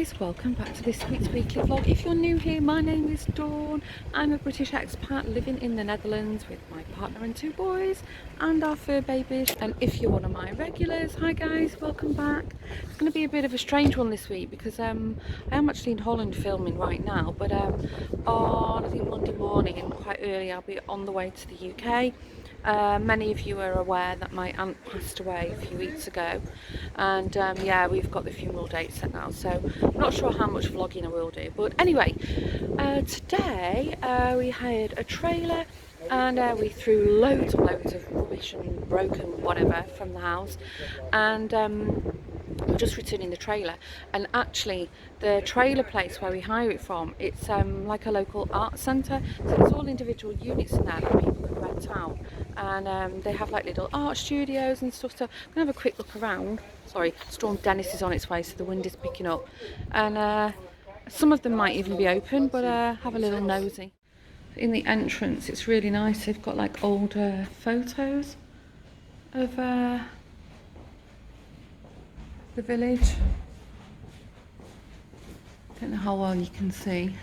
guys, welcome back to this week's weekly vlog. If you're new here, my name is Dawn. I'm a British expat living in the Netherlands with my partner and 2 boys and our fur babies. And if you're one of my regulars, hi guys, welcome back. It's going to be a bit of a strange one this week because I am actually in Holland filming right now, but on I think Monday morning quite early I'll be on the way to the UK. Many of you are aware that my aunt passed away a few weeks ago, and yeah, we've got the funeral date set now, so I'm not sure how much vlogging I will do. But anyway, today we hired a trailer and we threw loads of rubbish and broken whatever from the house, and we're just returning the trailer. And actually the trailer place where we hire it from, it's like a local art centre, so there's all individual units in there that people can rent out, and they have like little art studios and stuff. So I'm gonna have a quick look around. Sorry, Storm Dennis is on its way, so the wind is picking up, and some of them might even be open, but have a little nosy. In the entrance it's really nice. They've got like older photos of the village. Don't know how well you can see.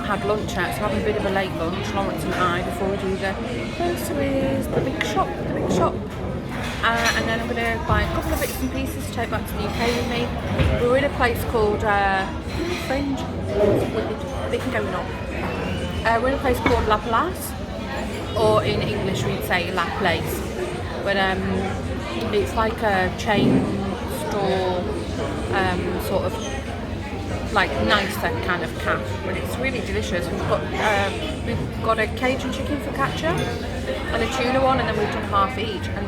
Had lunch yet, so having a bit of a late lunch, Lawrence and I, before we do the groceries, the big shop. And then I'm going to buy a couple of bits and pieces to take back to the UK with me. We're in a place called Fringe. They can go up. We're in a place called La Place, or in English we'd say La Place, but it's like a chain store, sort of like nicer kind of calf, but it's really delicious. We've got a Cajun chicken focaccia and a tuna one, and then we've done half each, and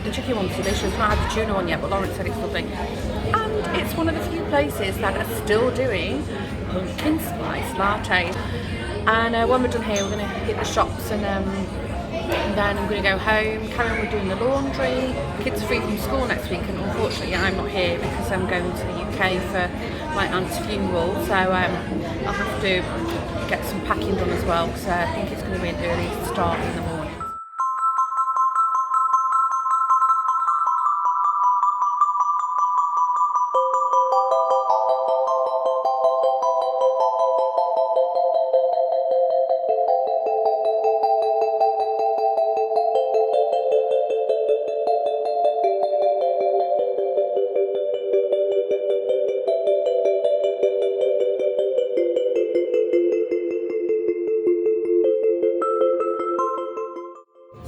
the chicken one's delicious. I've not had the tuna one yet, but Lawrence said it's lovely. And it's one of the few places that are still doing pumpkin spice lattes. And when we're done here, we're going to hit the shops, and then I'm going to go home, carry on with doing the laundry. Kids are free from school next week, and unfortunately I'm not here because I'm going to the UK for my aunt's funeral, so I'll have to get some packing done as well, because I think it's going to be an early start in the morning.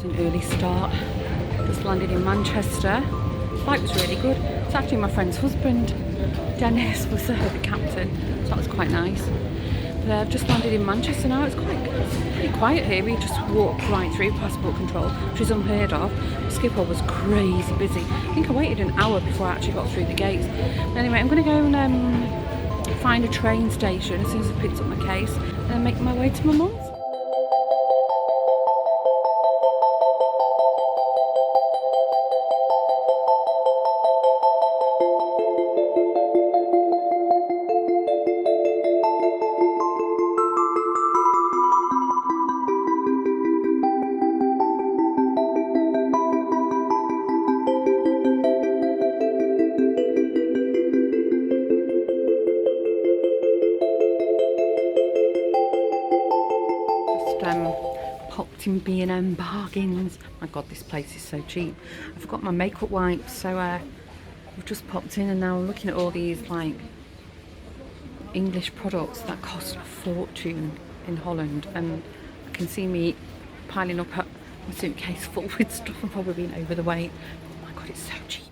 An early start. Just landed in Manchester. Flight was really good. It's actually my friend's husband, Dennis, was the captain, so that was quite nice. But I've just landed in Manchester now. It's pretty quiet here. We just walked right through passport control, which is unheard of. Schiphol was crazy busy. I think I waited an hour before I actually got through the gates. But anyway, I'm going to go and find a train station as soon as I picked up my case, and then make my way to my mum's. popped in B&M bargains. My god, this place is so cheap. I forgot my makeup wipes, so we've just popped in and now we're looking at all these like English products that cost a fortune in Holland, and I can see me piling up my suitcase full with stuff and probably being over the weight. Oh my god, it's so cheap.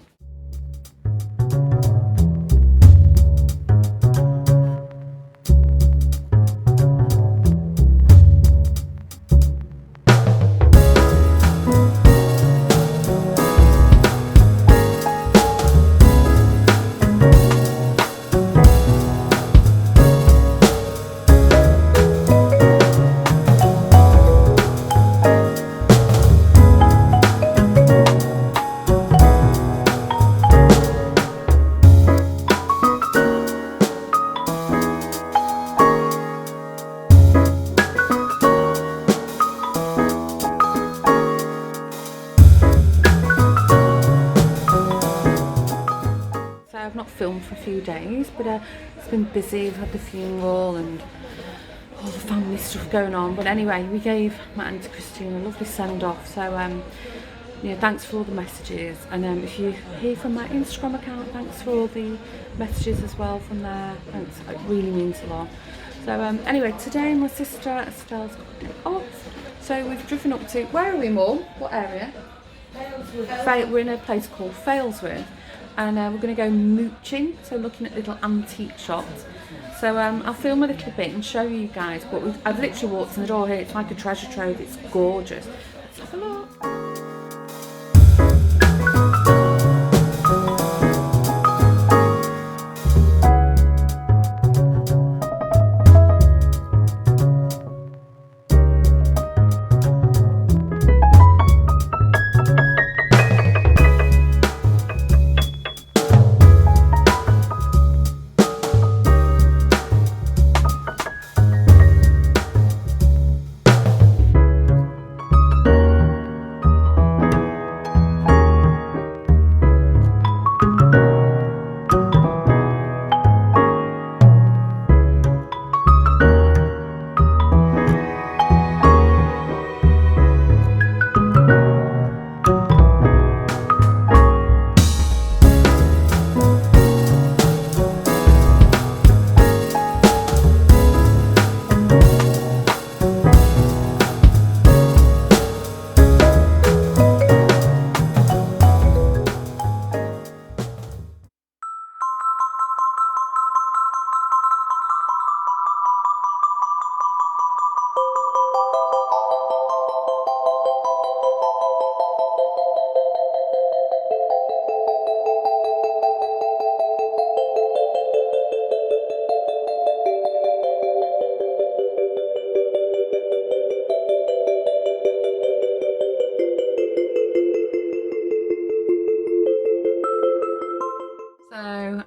I've not filmed for a few days, but it's been busy. We've had the funeral and all the family stuff going on. But anyway, we gave my Auntie Christine a lovely send-off. So yeah, thanks for all the messages. And if you hear from my Instagram account, thanks for all the messages as well from there. Thanks, it really means a lot. So anyway, today my sister Estelle's got a day off. So we've driven up to, where are we, Mum? What area? We're in a place called Failsworth. And we're going to go mooching, so looking at little antique shops. So I'll film a little bit and show you guys, but I've literally walked in the door here. It's like a treasure trove, it's gorgeous. Let's have a look.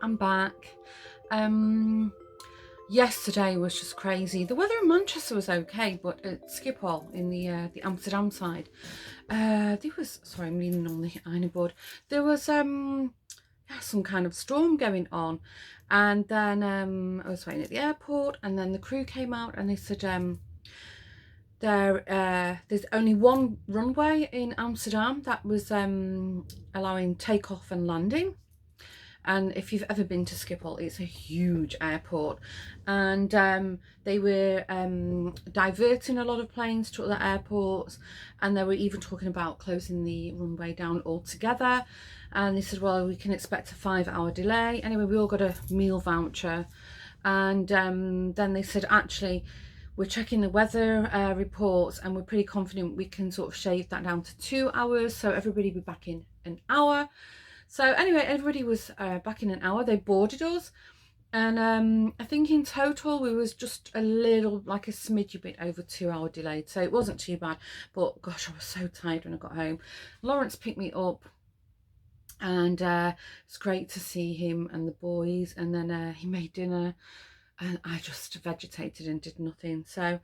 I'm back. Yesterday was just crazy. The weather in Manchester was okay, but at Schiphol in the Amsterdam side, there was, sorry, I'm leaning on the ironing board. There was some kind of storm going on, and then I was waiting at the airport, and then the crew came out and they said there's only one runway in Amsterdam that was allowing takeoff and landing. And if you've ever been to Schiphol, it's a huge airport, and they were diverting a lot of planes to other airports, and they were even talking about closing the runway down altogether. And they said, well, we can expect a 5-hour delay. Anyway, we all got a meal voucher, and then they said, actually, we're checking the weather reports, and we're pretty confident we can sort of shave that down to 2 hours, so everybody will be back in an hour. So anyway, everybody was back in an hour. They boarded us, and I think in total we was just a little, like a smidgy bit over 2 hour delayed. So it wasn't too bad, but gosh, I was so tired when I got home. Lawrence picked me up, and it's great to see him and the boys, and then he made dinner, and I just vegetated and did nothing. So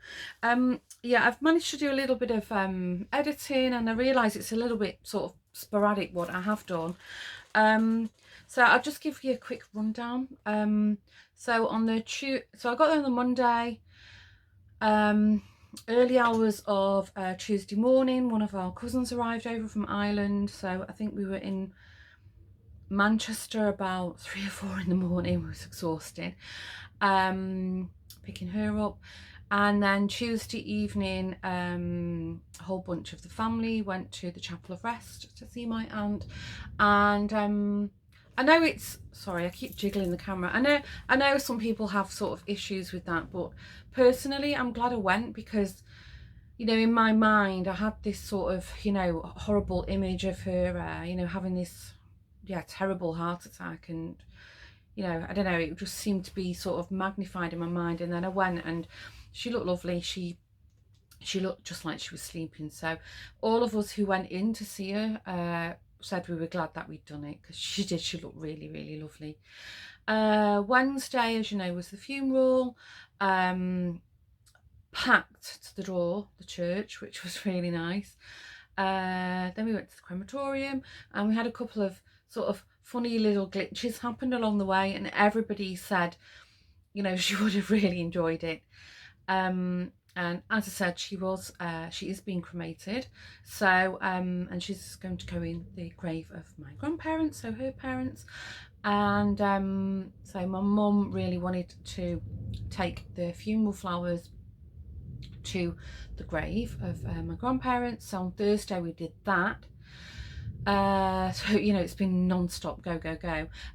yeah, I've managed to do a little bit of editing, and I realise it's a little bit sort of sporadic what I have done. So I'll just give you a quick rundown. So on the so I got there on the Monday. early hours of Tuesday morning, one of our cousins arrived over from Ireland, so I think we were in Manchester about 3 or 4 in the morning. I was exhausted, picking her up. And then Tuesday evening, a whole bunch of the family went to the Chapel of Rest to see my aunt. And I know it's, sorry, I keep jiggling the camera. I know some people have sort of issues with that, but personally, I'm glad I went because, you know, in my mind, I had this sort of, you know, horrible image of her, you know, having this, yeah, terrible heart attack. And, you know, I don't know, it just seemed to be sort of magnified in my mind. And then I went and she looked lovely. She looked just like she was sleeping. So all of us who went in to see her said we were glad that we'd done it because she did. She looked really, really lovely. Wednesday, as you know, was the funeral. Packed to the door, the church, which was really nice. Then we went to the crematorium and we had a couple of sort of funny little glitches happened along the way, and everybody said, you know, she would have really enjoyed it. And as I said, she is being cremated. So, and she's going to go in the grave of my grandparents, so her parents. And so my mum really wanted to take the funeral flowers to the grave of my grandparents. So on Thursday we did that. So, you know, it's been non-stop go.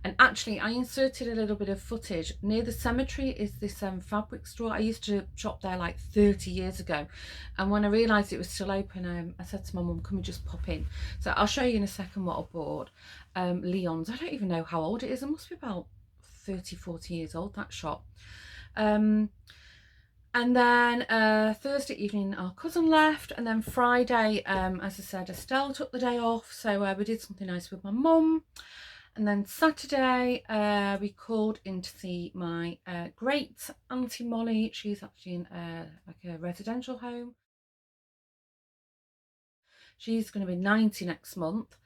And actually I inserted a little bit of footage. Near the cemetery is this fabric store. I used to shop there like 30 years ago, and when I realised it was still open, I said to my mum, can we just pop in? So I'll show you in a second what I bought. Leon's, I don't even know how old it is. It must be about 30-40 years old, that shop. And then Thursday evening, our cousin left. And then Friday, as I said, Estelle took the day off. So we did something nice with my mum. And then Saturday, we called in to see my great auntie Molly. She's actually in like a residential home. She's going to be 90 next month.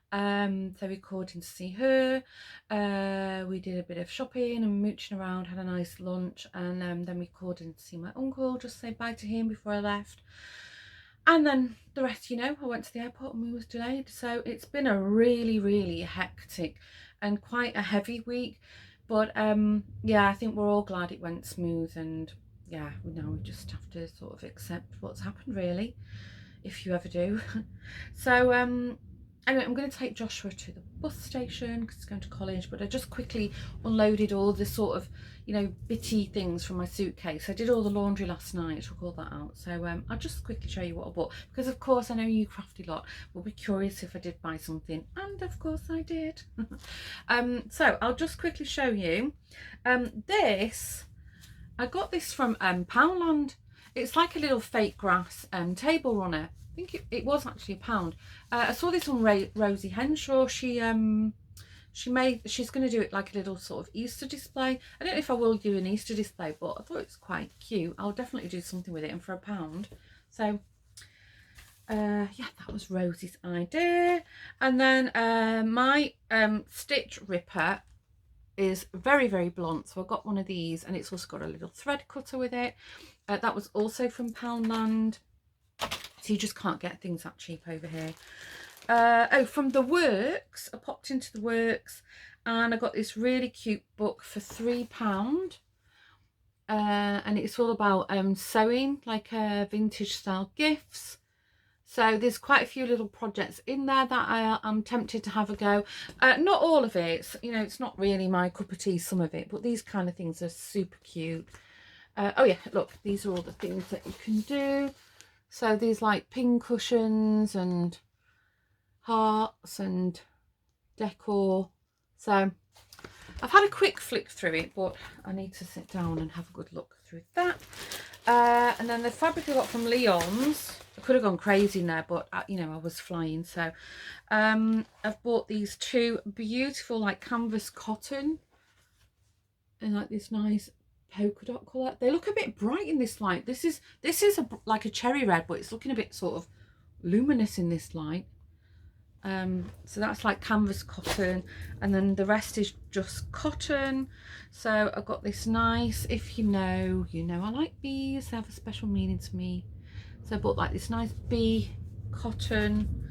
So we called in to see her. We did a bit of shopping and mooching around, had a nice lunch, and then we called in to see my uncle, just say bye to him before I left. And then the rest, you know, I went to the airport and we was delayed. So it's been a really, really hectic and quite a heavy week. But yeah, I think we're all glad it went smooth, and yeah, now we just have to sort of accept what's happened, really, if you ever do. So anyway, I'm going to take Joshua to the bus station because he's going to college, but I just quickly unloaded all the sort of, you know, bitty things from my suitcase. I did all the laundry last night, took all that out. So I'll just quickly show you what I bought, because of course I know you crafty lot will be curious if I did buy something, and of course I did. So I'll just quickly show you. I got this from Poundland. It's like a little fake grass table runner. I think it was actually £1. I saw this on Rosie Henshaw. She's going to do it like a little sort of Easter display. I don't know if I will do an Easter display, but I thought it was quite cute. I'll definitely do something with it, and for £1. So yeah, that was Rosie's idea. And then my stitch ripper is very, very blunt, so I got one of these, and it's also got a little thread cutter with it. That was also from Poundland. So you just can't get things that cheap over here. Oh, from the Works, I popped into the Works and I got this really cute book for £3. And it's all about sewing, like vintage style gifts. So there's quite a few little projects in there that I'm tempted to have a go. Not all of it, you know, it's not really my cup of tea, some of it, but these kind of things are super cute. Oh yeah, look, these are all the things that you can do. So these like pin cushions and hearts and decor. So I've had a quick flick through it, but I need to sit down and have a good look through that. And then the fabric I got from Leon's, I could have gone crazy in there, but you know, I was flying. So I've bought these two beautiful like canvas cotton and like this nice polka dot colour. They look a bit bright in this light. This is like a cherry red, but it's looking a bit sort of luminous in this light. So that's like canvas cotton, and then the rest is just cotton. So I've got this nice, if you know, I like bees, they have a special meaning to me. So I bought like this nice bee cotton,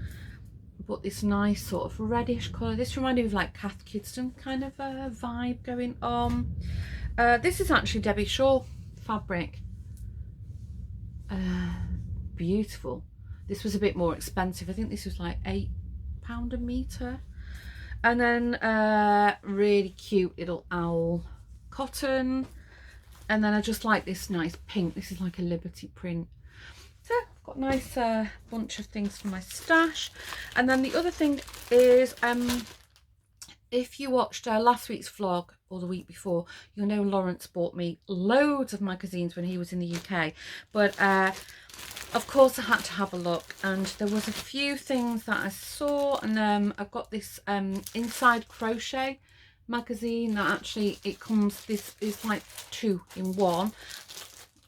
but this nice sort of reddish colour. This reminded me of like Cath Kidston kind of a vibe going on. This is actually Debbie Shaw fabric. Beautiful. This was a bit more expensive. I think this was like £8 a metre. And then really cute little owl cotton. And then I just like this nice pink. This is like a Liberty print. So I've got a nice bunch of things for my stash. And then the other thing is, if you watched last week's vlog or the week before, you'll know Lawrence bought me loads of magazines when he was in the UK. But of course I had to have a look, and there was a few things that I saw, and I've got this Inside Crochet magazine that actually it comes, this is like 2 in 1.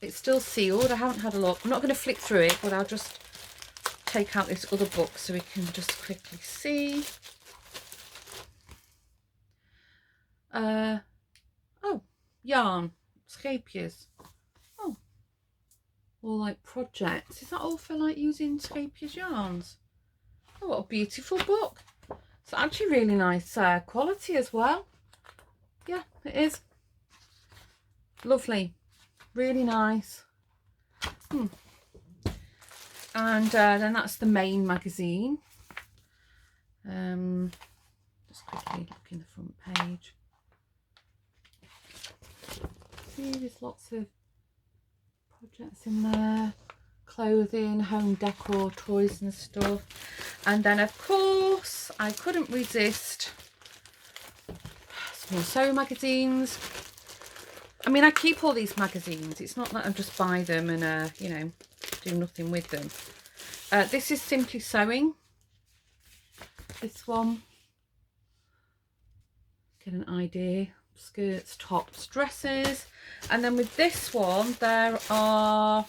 It's still sealed. I haven't had a look. I'm not going to flick through it, but I'll just take out this other book so we can just quickly see. Oh, yarn, scapiers. Oh, all like projects. Is that all for like using scapiers yarns? Oh, what a beautiful book. It's actually really nice quality as well. Yeah, it is. Lovely. Really nice. And then that's the main magazine. Just quickly look in the front page. See, there's lots of projects in there. Clothing, home decor, toys and stuff. And then of course I couldn't resist small sewing magazines. I mean, I keep all these magazines. It's not that I just buy them and you know, do nothing with them. This is Simply Sewing. This one, get an idea. Skirts, tops, dresses. And then with this one there are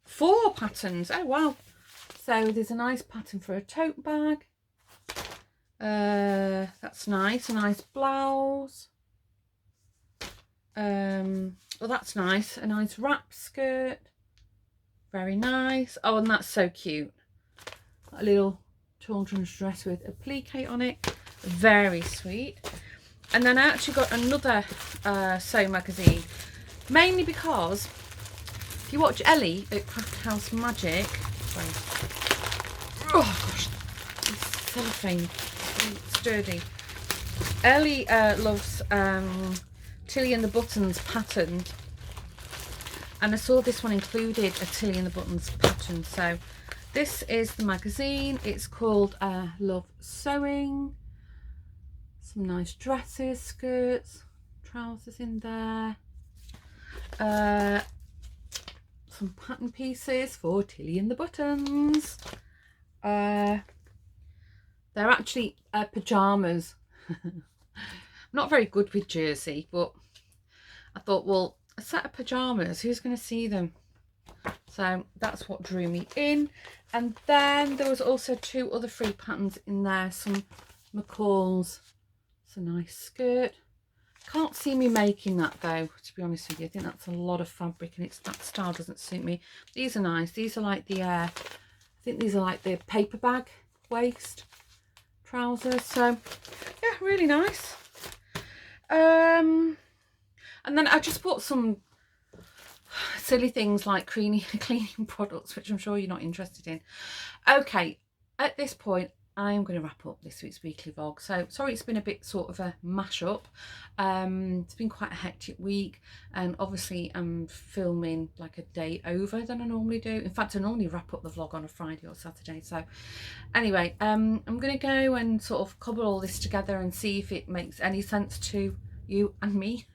4 patterns. Oh wow. So there's a nice pattern for a tote bag. That's nice. A nice blouse. Well, that's nice. A nice wrap skirt. Very nice. Oh, and that's so cute. A little children's dress with a applique on it. Very sweet. And then I actually got another sew magazine, mainly because if you watch Ellie at Craft House Magic, sorry, oh gosh, this cellophane is sturdy. Ellie loves Tilly and the Buttons pattern, and I saw this one included a Tilly and the Buttons pattern. So this is the magazine. It's called Love Sewing. Some nice dresses, skirts, trousers in there. Some pattern pieces for Tilly and the Buttons. They're actually pyjamas. I'm not very good with jersey, but I thought, well, a set of pyjamas, who's going to see them? So that's what drew me in. And then there was also 2 other free patterns in there. Some McCall's. It's a nice skirt. Can't see me making that though, to be honest with you. I think that's a lot of fabric and that style doesn't suit me. These are nice. These are like the I think these are like the paper bag waist trousers. So yeah, really nice. And then I just bought some silly things like cleaning products, which I'm sure you're not interested in. Okay, at this point I'm going to wrap up this week's weekly vlog. So sorry it's been a bit sort of a mash up. It's been quite a hectic week, and obviously I'm filming like a day over than I normally do. In fact, I normally wrap up the vlog on a Friday or Saturday. So anyway, I'm going to go and sort of cobble all this together and see if it makes any sense to you and me.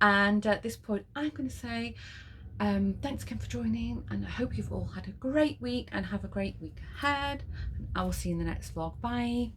And at this point I'm going to say thanks again for joining, and I hope you've all had a great week and have a great week ahead, and I will see you in the next vlog. Bye.